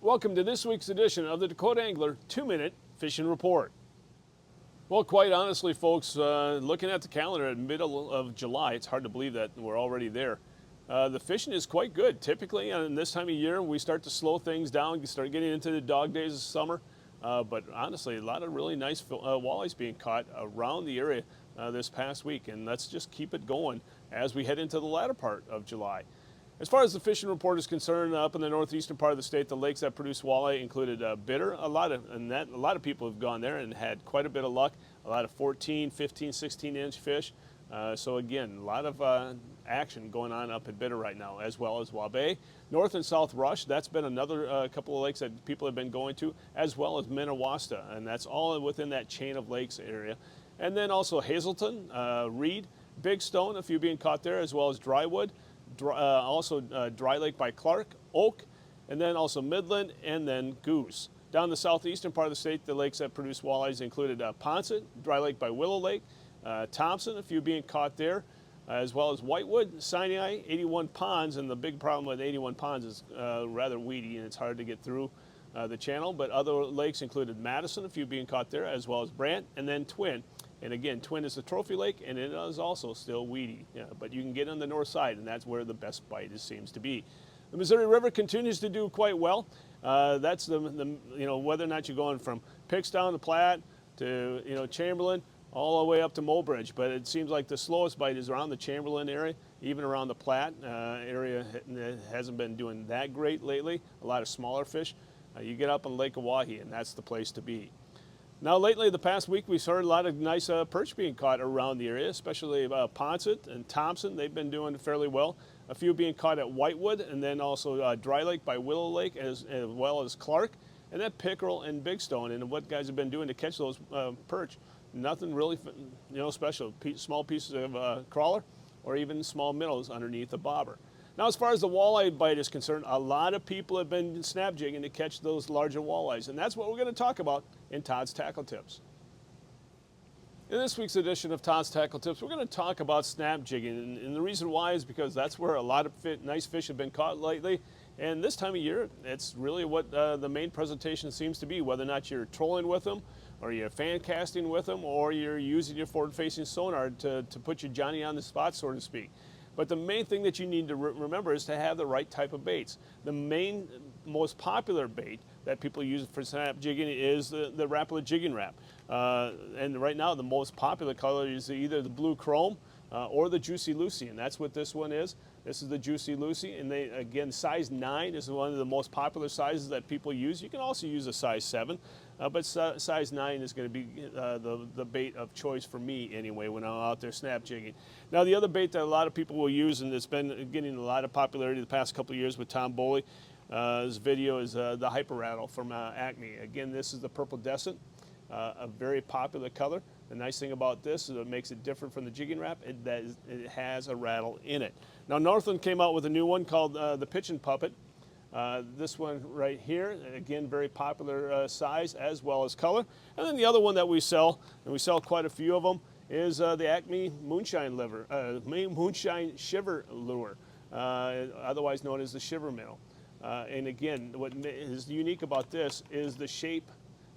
Welcome to this week's edition of the Dakota Angler 2-Minute Fishing Report. Well, quite honestly, folks, looking at the calendar at middle of July, it's hard to believe that we're already there. The fishing is quite good. Typically, in this time of year, we start to slow things down, start getting into the dog days of summer. But honestly, a lot of really nice walleyes being caught around the area this past week. And let's just keep it going as we head into the latter part of July. As far as the fishing report is concerned, up in the northeastern part of the state, the lakes that produce walleye included Bitter. A lot of people have gone there and had quite a bit of luck. A lot of 14, 15, 16-inch fish. So again, a lot of action going on up at Bitter right now, as well as Wabe. North and South Rush, that's been another couple of lakes that people have been going to, as well as Minnewaska, and that's all within that chain of lakes area. And then also Hazelton, Reed, Big Stone, a few being caught there, as well as Drywood. Also Dry Lake by Clark, Oak, and then also Midland, and then Goose. Down the southeastern part of the state, the lakes that produce walleyes included Ponset, Dry Lake by Willow Lake, Thompson, a few being caught there, as well as Whitewood, Sinai, 81 ponds, and the big problem with 81 ponds is rather weedy and it's hard to get through the channel, but other lakes included Madison, a few being caught there, as well as Brant, and then Twin. And again, Twin is the trophy lake, and it is also still weedy, but you can get on the north side, and that's where the best bite seems to be. The Missouri River continues to do quite well. That's the whether or not you're going from Pickstown to Platte to Chamberlain, all the way up to Mobridge, but it seems like the slowest bite is around the Chamberlain area, even around the Platte area. It hasn't been doing that great lately. A lot of smaller fish. You get up on Lake Oahe, and that's the place to be. Now, lately, the past week, we saw a lot of nice perch being caught around the area, especially Ponset and Thompson. They've been doing fairly well. A few being caught at Whitewood, and then also Dry Lake by Willow Lake, as well as Clark, and then Pickerel and Big Stone. And what guys have been doing to catch those perch, nothing really special. Small pieces of crawler or even small minnows underneath the bobber. Now, as far as the walleye bite is concerned, a lot of people have been snap jigging to catch those larger walleyes, and that's what we're going to talk about in Todd's Tackle Tips. In this week's edition of Todd's Tackle Tips, we're going to talk about snap jigging, and the reason why is because that's where a lot of nice fish have been caught lately, and this time of year, it's really what the main presentation seems to be, whether or not you're trolling with them, or you're fan casting with them, or you're using your forward-facing sonar to put your Johnny on the spot, so to speak. But the main thing that you need to remember is to have the right type of baits. The most popular bait that people use for snap jigging is the Rapala Jigging Rap. And right now, the most popular color is either the Blue Chrome or the Juicy Lucy, and that's what this one is. This is the Juicy Lucy, and again, size 9 is one of the most popular sizes that people use. You can also use a size 7, but size 9 is going to be the bait of choice for me anyway when I'm out there snap jigging. Now, the other bait that a lot of people will use, and it's been getting a lot of popularity the past couple of years with Tom Boley, his video is the Hyper Rattle from Acme. Again, this is the Purple Descent, a very popular color. The nice thing about this is it makes it different from the Jigging Rap. It has a rattle in it. Now, Northland came out with a new one called the Pitchin' Puppet. This one right here, again, very popular size as well as color. And then the other one that we sell, and we sell quite a few of them, is the Acme Moonshine Shiver Lure, otherwise known as the Shiver Minnow. And again, what is unique about this is the shape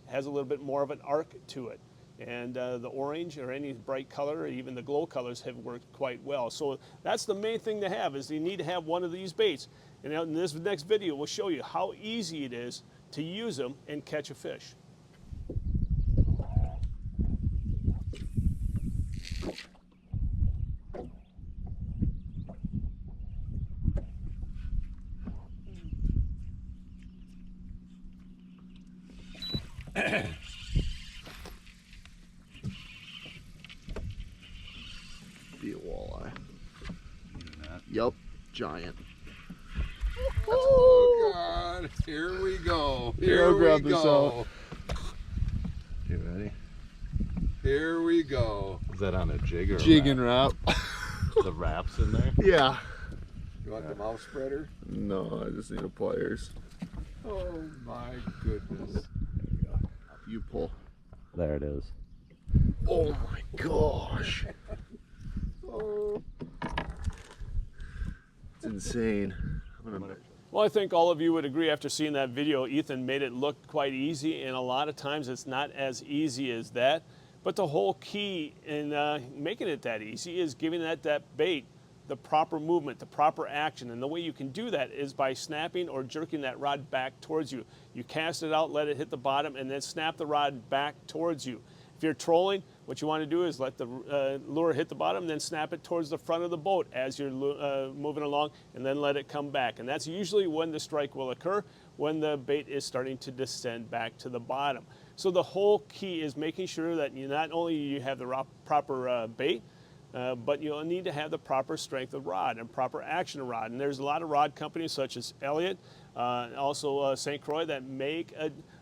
has a little bit more of an arc to it. And the orange or any bright color or even the glow colors have worked quite well. So that's the main thing to have, is you need to have one of these baits. And in this next video, we'll show you how easy it is to use them and catch a fish. Be a walleye. Yup, giant. Oh God! Here we go. Here we go. You ready? Here we go. Is that on a jig or Jigging a Rap. The wraps in there? Yeah. You want the mouth spreader? No, I just need a pliers. Oh my goodness. There you go. You pull. There it is. Oh my gosh. Oh. It's insane. I'm gonna Well, I think all of you would agree after seeing that video, Ethan made it look quite easy, and a lot of times it's not as easy as that. But the whole key in making it that easy is giving that bait the proper movement, the proper action. And the way you can do that is by snapping or jerking that rod back towards you. You cast it out, let it hit the bottom, and then snap the rod back towards you. If you're trolling, what you want to do is let the lure hit the bottom, then snap it towards the front of the boat as you're moving along, and then let it come back. And that's usually when the strike will occur, when the bait is starting to descend back to the bottom. So the whole key is making sure that you not only you have the proper bait, but you'll need to have the proper strength of rod and proper action of rod. And there's a lot of rod companies such as Elliott, also St. Croix, that make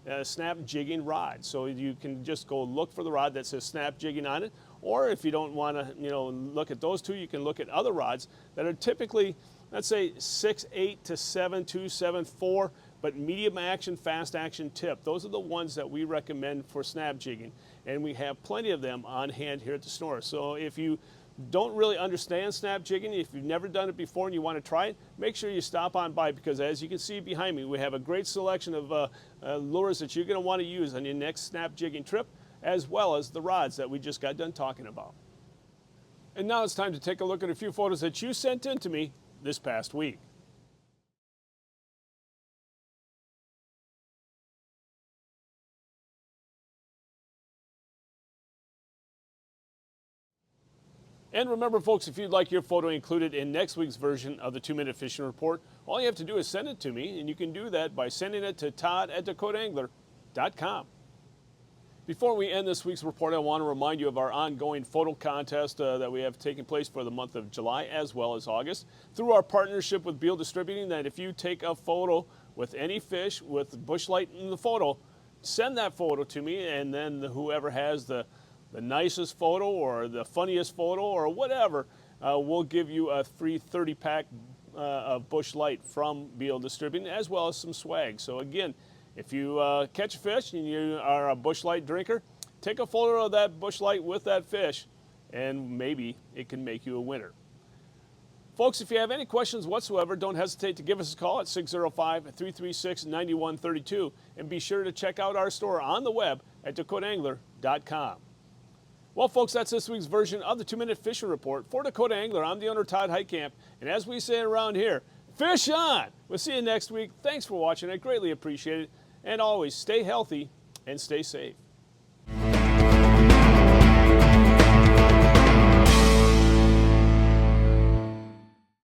a snap jigging rod. So you can just go look for the rod that says snap jigging on it. Or if you don't want to, look at those two, you can look at other rods that are typically, let's say 6.8 to 7.2, 7.4, but medium action, fast action tip. Those are the ones that we recommend for snap jigging. And we have plenty of them on hand here at the store. So if you don't really understand snap jigging, if you've never done it before and you want to try it, make sure you stop on by, because as you can see behind me, we have a great selection of lures that you're going to want to use on your next snap jigging trip, as well as the rods that we just got done talking about. And now it's time to take a look at a few photos that you sent in to me this past week. And remember, folks, if you'd like your photo included in next week's version of the 2-Minute Fishing Report, all you have to do is send it to me, and you can do that by sending it to Todd at DakotaAngler.com. Before we end this week's report, I want to remind you of our ongoing photo contest that we have taking place for the month of July as well as August. Through our partnership with Beal Distributing, that if you take a photo with any fish with bush light in the photo, send that photo to me, and then whoever has the nicest photo or the funniest photo or whatever, we'll give you a free 30-pack of bush light from Beal Distributing, as well as some swag. So again, if you catch a fish and you are a bush light drinker, take a photo of that bush light with that fish, and maybe it can make you a winner. Folks, if you have any questions whatsoever, don't hesitate to give us a call at 605-336-9132, and be sure to check out our store on the web at DakotaAngler.com. Well, folks, that's this week's version of the 2-Minute Fishing Report. For Dakota Angler, I'm the owner, Todd Heitkamp, and as we say around here, fish on! We'll see you next week. Thanks for watching. I greatly appreciate it. And always stay healthy and stay safe.